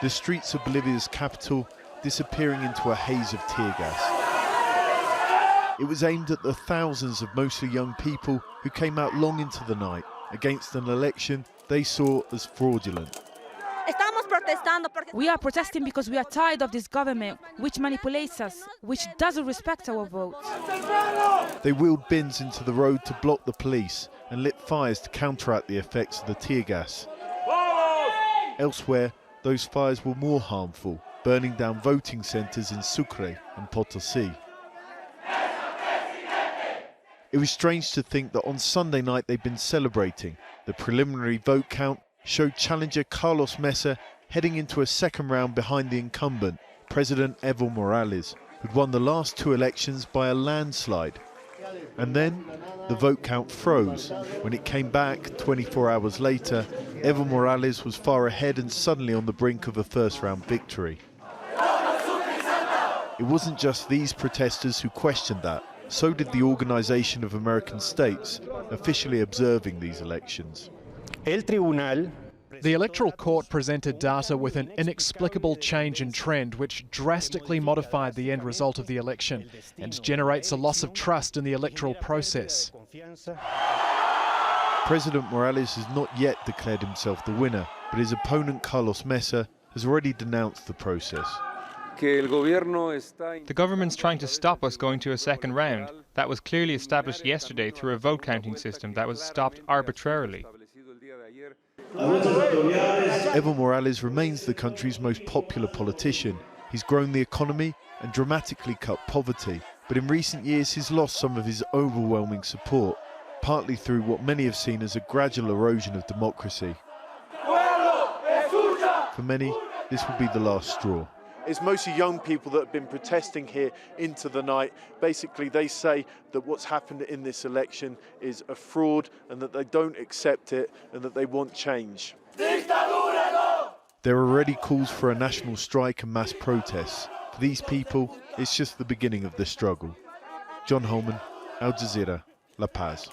the streets of Bolivia's capital disappearing into a haze of tear gas. It was aimed at the thousands of mostly young people who came out long into the night against an election they saw as fraudulent. We are protesting because we are tired of this government, which manipulates us, which doesn't respect our votes. They wheeled bins into the road to block the police and lit fires to counteract the effects of the tear gas. Elsewhere, those fires were more harmful, burning down voting centres in Sucre and Potosí. It was strange to think that on Sunday night they'd been celebrating. The preliminary vote count showed challenger Carlos Mesa heading into a second round behind the incumbent, President Evo Morales, who'd won the last two elections by a landslide. And then the vote count froze. When it came back 24 hours later, Evo Morales was far ahead and suddenly on the brink of a first-round victory. It wasn't just these protesters who questioned that. So did the Organization of American States, officially observing these elections. The Electoral Court presented data with an inexplicable change in trend which drastically modified the end result of the election and generates a loss of trust in the electoral process. President Morales has not yet declared himself the winner, but his opponent Carlos Mesa has already denounced the process. The government's trying to stop us going to a second round. That was clearly established yesterday through a vote counting system that was stopped arbitrarily. Evo Morales remains the country's most popular politician. He's grown the economy and dramatically cut poverty. But in recent years, he's lost some of his overwhelming support, partly through what many have seen as a gradual erosion of democracy. For many, this will be the last straw. It's mostly young people that have been protesting here into the night. Basically, they say that what's happened in this election is a fraud and that they don't accept it and that they want change. There are already calls for a national strike and mass protests. For these people, it's just the beginning of the struggle. John Holman, Al Jazeera, La Paz.